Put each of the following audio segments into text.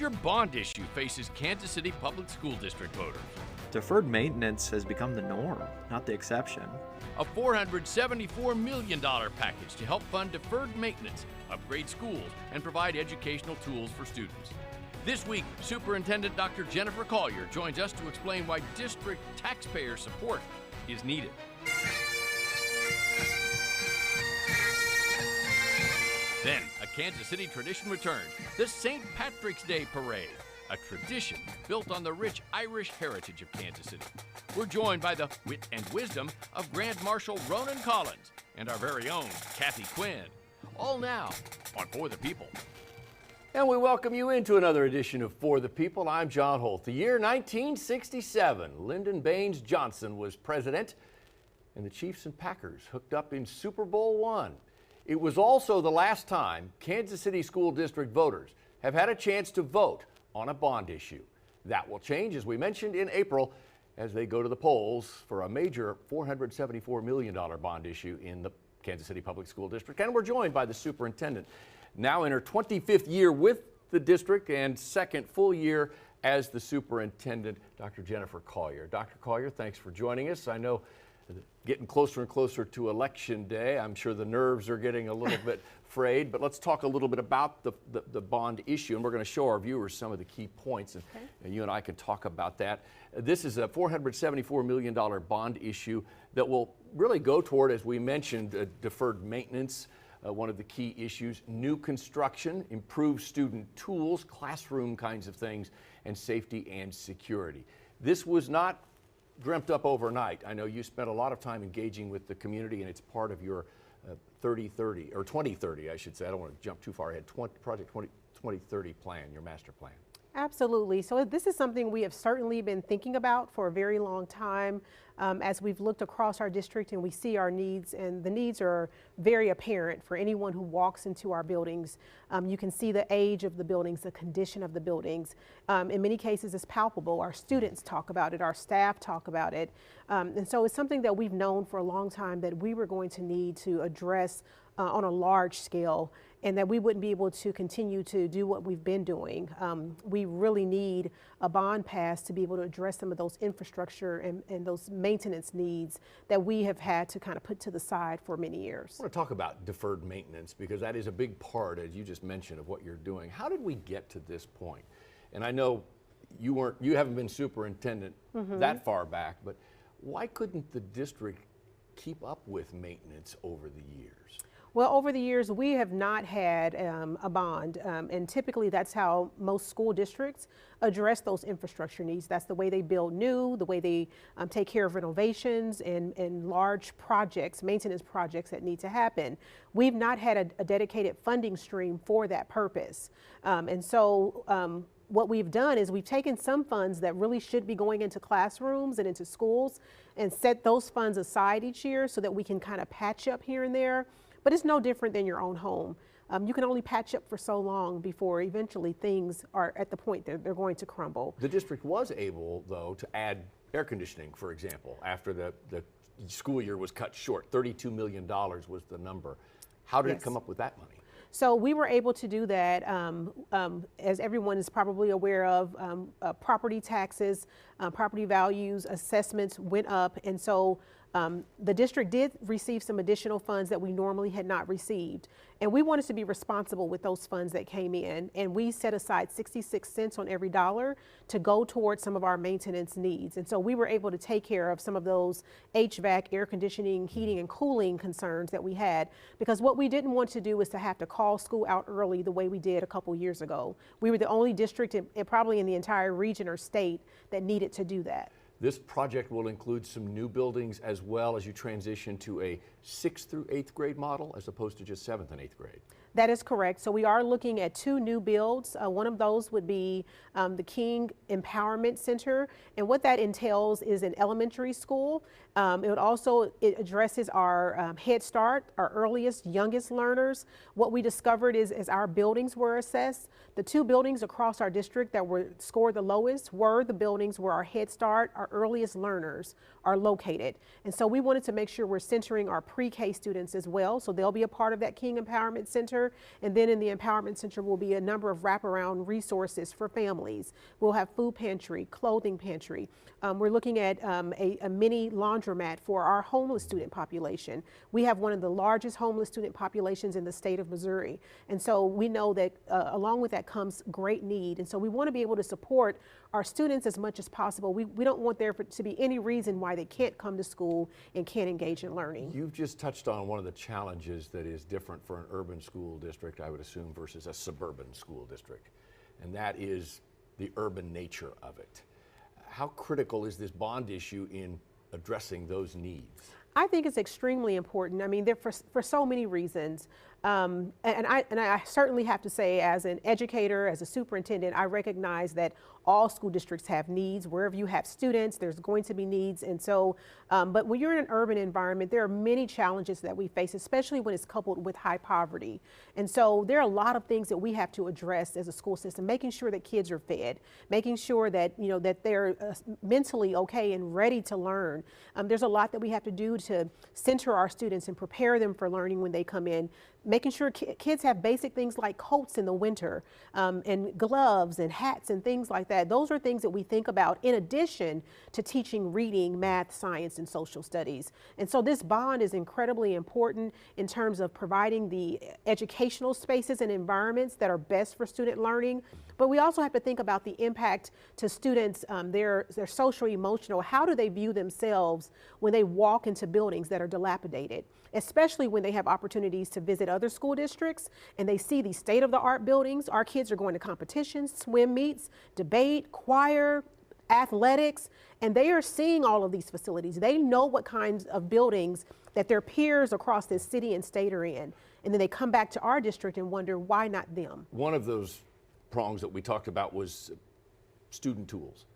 major bond issue faces Kansas City Public School District voters. Deferred maintenance has become the norm, not the exception. A $474 million package to help fund deferred maintenance, upgrade schools, and provide educational tools for students. This week, Superintendent Dr. Jennifer Collier joins us to explain why district taxpayer support is needed. Then, a Kansas City tradition returns, the St. Patrick's Day Parade, a tradition built on the rich Irish heritage of Kansas City. We're joined by the wit and wisdom of Grand Marshal Ronan Collins and our very own Kathy Quinn. All now on For the People. And we welcome you into another edition of For the People. I'm John Holt. The year 1967, Lyndon Baines Johnson was president, and the Chiefs and Packers hooked up in Super Bowl I. It was also the last time Kansas City School District voters have had a chance to vote on a bond issue. That will change, as we mentioned, in April as they go to the polls for a major $474 million bond issue in the Kansas City Public School District. And we're joined by the superintendent, now in her 25th year with the district and second full year as the superintendent, Dr. Jennifer Collier. Dr. Collier, thanks for joining us. I know getting closer and closer to Election Day, I'm sure the nerves are getting a little bit frayed, but let's talk a little bit about the bond issue, and we're going to show our viewers some of the key points, and you and I can talk about that. This is a $474 million bond issue that will really go toward, as we mentioned, deferred maintenance, one of the key issues, new construction, improved student tools, classroom kinds of things, and safety and security. This was not dreamt up overnight. I know you spent a lot of time engaging with the community, and it's part of your 30-30, or 2030, I should say. I don't want to jump too far ahead. Project 2030 plan, your master plan. Absolutely. So this is something we have certainly been thinking about for a very long time as we've looked across our district and we see our needs, and the needs are very apparent for anyone who walks into our buildings. You can see the age of the buildings, the condition of the buildings. In many cases, it's palpable. Our students talk about it, our staff talk about it. And so it's something that we've known for a long time that we were going to need to address on a large scale, and that we wouldn't be able to continue to do what we've been doing. We really need a bond passed to be able to address some of those infrastructure and those maintenance needs that we have had to kind of put to the side for many years. I want to talk about deferred maintenance because that is a big part, as you just mentioned, of what you're doing. How did we get to this point? And I know you haven't been superintendent that far back, but why couldn't the district keep up with maintenance over the years? Well, over the years, we have not had a bond, and typically that's how most school districts address those infrastructure needs. That's the way they build new, the way they take care of renovations and large projects, maintenance projects that need to happen. We've not had a dedicated funding stream for that purpose. And so what we've done is we've taken some funds that really should be going into classrooms and into schools and set those funds aside each year so that we can kind of patch up here and there. But it's no different than your own home. You can only patch up for so long before eventually things are at the point that they're going to crumble. The district was able, though, to add air conditioning, for example, after the school year was cut short. $32 million was the number. How did it come up with that money? So we were able to do that, as everyone is probably aware of, property taxes, property values, assessments went up, and so the district did receive some additional funds that we normally had not received. And we wanted to be responsible with those funds that came in. And we set aside 66 cents on every dollar to go towards some of our maintenance needs. And so we were able to take care of some of those HVAC, air conditioning, heating and cooling concerns that we had. Because what we didn't want to do is to have to call school out early the way we did a couple years ago. We were the only district probably in the entire region or state that needed to do that. This project will include some new buildings as well as you transition to a 6th through 8th grade model as opposed to just 7th and 8th grade. That is correct. So we are looking at 2 new builds. One of those would be the King Empowerment Center. And what that entails is an elementary school. It addresses our Head Start, our earliest, youngest learners. What we discovered is as our buildings were assessed, the 2 buildings across our district that were scored the lowest were the buildings where our Head Start, our earliest learners are located. And so we wanted to make sure we're centering our pre-K students as well. So they'll be a part of that King Empowerment Center. together. And then in the Empowerment Center will be a number of wraparound resources for families. We'll have food pantry, clothing pantry. We're looking at a mini laundromat for our homeless student population. We have one of the largest homeless student populations in the state of Missouri. And so we know that along with that comes great need. And so we want to be able to support our students as much as possible. We don't want there to be any reason why they can't come to school and can't engage in learning. You've just touched on one of the challenges that is different for an urban school district, I would assume, versus a suburban school district, and that is the urban nature of it. How critical is this bond issue in addressing those needs? I think it's extremely important. I mean, for so many reasons. And I certainly have to say, as an educator, as a superintendent, I recognize that all school districts have needs. Wherever you have students, there's going to be needs. And so, but when you're in an urban environment, there are many challenges that we face, especially when it's coupled with high poverty. And so there are a lot of things that we have to address as a school system, making sure that kids are fed, making sure that, you know, that they're mentally okay and ready to learn. There's a lot that we have to do to center our students and prepare them for learning when they come in, making sure kids have basic things like coats in the winter, and gloves and hats and things like that. Those are things that we think about in addition to teaching reading, math, science, and social studies. And so this bond is incredibly important in terms of providing the educational spaces and environments that are best for student learning. But we also have to think about the impact to students, their social, emotional. How do they view themselves when they walk into buildings that are dilapidated, especially when they have opportunities to visit other school districts and they see these state-of-the-art buildings. Our kids are going to competitions, swim meets, debate, choir, athletics, and they are seeing all of these facilities. They know what kinds of buildings that their peers across this city and state are in. And then they come back to our district and wonder, why not them? One of those prongs that we talked about was student tools,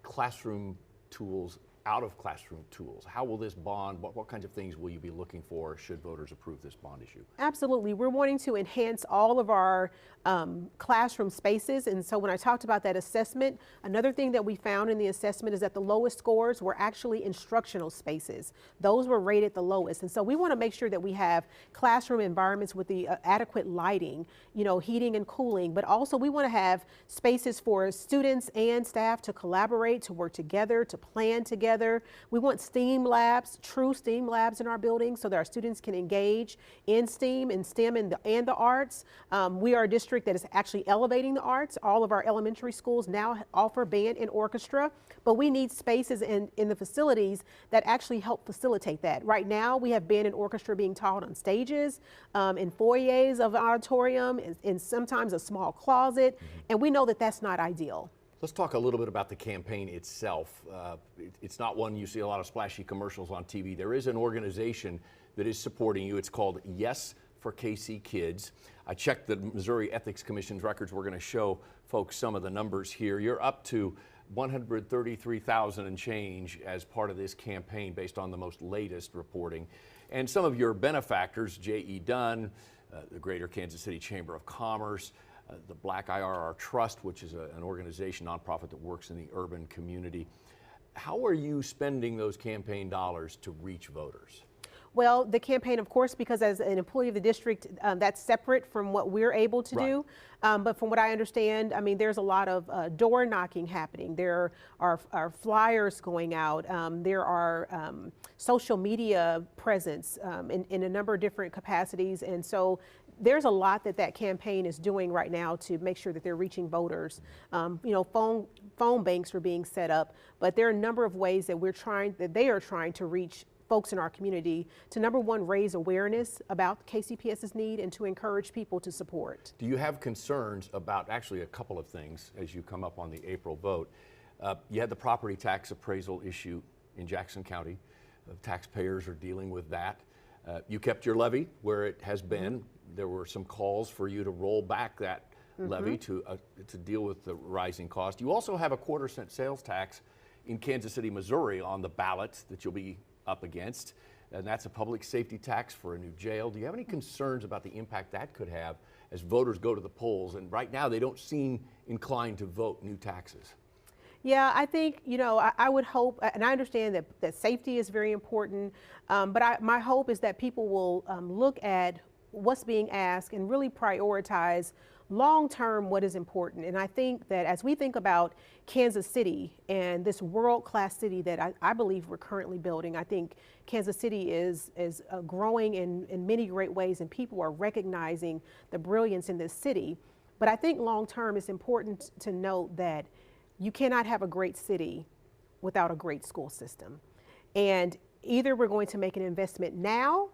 classroom tools, out of classroom tools. How will this bond, what kinds of things will you be looking for should voters approve this bond issue? Absolutely. We're wanting to enhance all of our classroom spaces. And so when I talked about that assessment, another thing that we found in the assessment is that the lowest scores were actually instructional spaces. Those were rated the lowest. And so we want to make sure that we have classroom environments with the adequate lighting, you know, heating and cooling, but also we want to have spaces for students and staff to collaborate, to work together, to plan together. We want STEAM labs, true STEAM labs in our buildings so that our students can engage in STEAM and STEM and the arts. We are a district that is actually elevating the arts. All of our elementary schools now offer band and orchestra, but we need spaces in the facilities that actually help facilitate that. Right now, we have band and orchestra being taught on stages, in foyers of an auditorium, in sometimes a small closet, and we know that that's not ideal. Let's talk a little bit about the campaign itself. It's not one you see a lot of splashy commercials on TV. There is an organization that is supporting you. It's called Yes for KC Kids. I checked the Missouri Ethics Commission's records. We're going to show folks some of the numbers here. You're up to 133,000 and change as part of this campaign based on the most latest reporting. And some of your benefactors, J.E. Dunn, the Greater Kansas City Chamber of Commerce, the Black IRR Trust, which is an organization, nonprofit that works in the urban community. How are you spending those campaign dollars to reach voters? Well, the campaign, of course, because as an employee of the district, that's separate from what we're able to do. But from what I understand, I mean, there's a lot of door knocking happening. There are flyers going out. There are social media presence in a number of different capacities. And so there's a lot that campaign is doing right now to make sure that they're reaching voters. You know, phone banks are being set up, but there are a number of ways that they are trying to reach folks in our community to, number one, raise awareness about KCPS's need and to encourage people to support. Do you have concerns about actually a couple of things as you come up on the April vote? You had the property tax appraisal issue in Jackson County. Taxpayers are dealing with that. You kept your levy where it has been. There were some calls for you to roll back that levy to deal with the rising cost. You also have a 1/4-cent sales tax in Kansas City, Missouri on the ballot that you'll be up against, and that's a public safety tax for a new jail. Do you have any concerns about the impact that could have as voters go to the polls? And right now they don't seem inclined to vote new taxes. Yeah, I think, you know, I would hope, and I understand that safety is very important, but my hope is that people will look at what's being asked and really prioritize long-term what is important. And I think that as we think about Kansas City and this world-class city that I believe we're currently building, I think Kansas City is growing in many great ways, and people are recognizing the brilliance in this city. But I think long-term it's important to note that you cannot have a great city without a great school system. And either we're going to make an investment now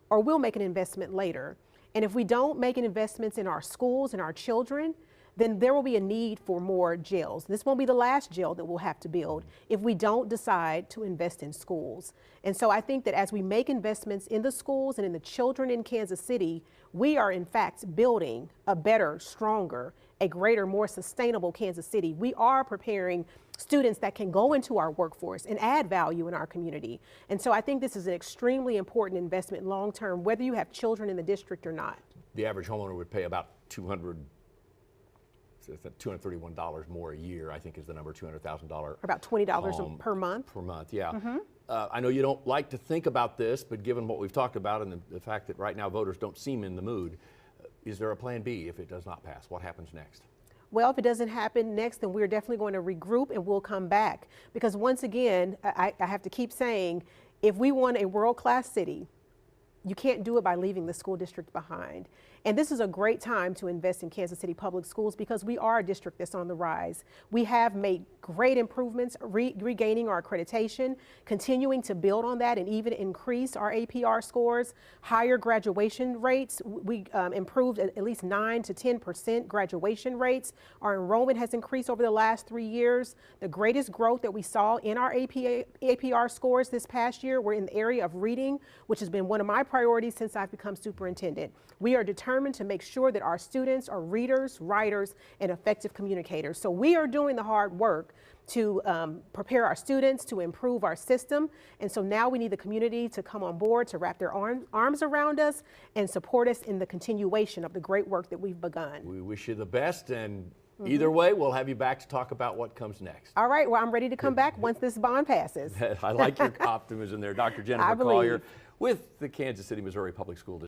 or we'll make an investment later. And if we don't make investments in our schools and our children, then there will be a need for more jails. This won't be the last jail that we'll have to build if we don't decide to invest in schools. And so I think that as we make investments in the schools and in the children in Kansas City, we are in fact building a better, stronger, a greater, more sustainable Kansas City. We are preparing students that can go into our workforce and add value in our community. And so I think this is an extremely important investment long term, whether you have children in the district or not. The average homeowner would pay about $231 more a year, I think is the number, $200,000. About $20 per month. Per month, yeah. I know you don't like to think about this, but given what we've talked about and the fact that right now voters don't seem in the mood, is there a plan B if it does not pass? What happens next? Well, if it doesn't happen next, then we're definitely going to regroup and we'll come back. Because once again, I have to keep saying, if we want a world-class city, you can't do it by leaving the school district behind. And this is a great time to invest in Kansas City Public Schools because we are a district that's on the rise. We have made great improvements, regaining our accreditation, continuing to build on that and even increase our APR scores, higher graduation rates. We improved at least 9 to 10% graduation rates. Our enrollment has increased over the last 3 years. The greatest growth that we saw in our APR scores this past year were in the area of reading, which has been one of my priorities since I've become superintendent. We are determined to make sure that our students are readers, writers, and effective communicators. So we are doing the hard work to prepare our students, to improve our system. And so now we need the community to come on board, to wrap their arms around us and support us in the continuation of the great work that we've begun. We wish you the best, and either way, we'll have you back to talk about what comes next. All right, well, I'm ready to come back once this bond passes. I like your optimism there. Dr. Jennifer Collier with the Kansas City, Missouri Public School District.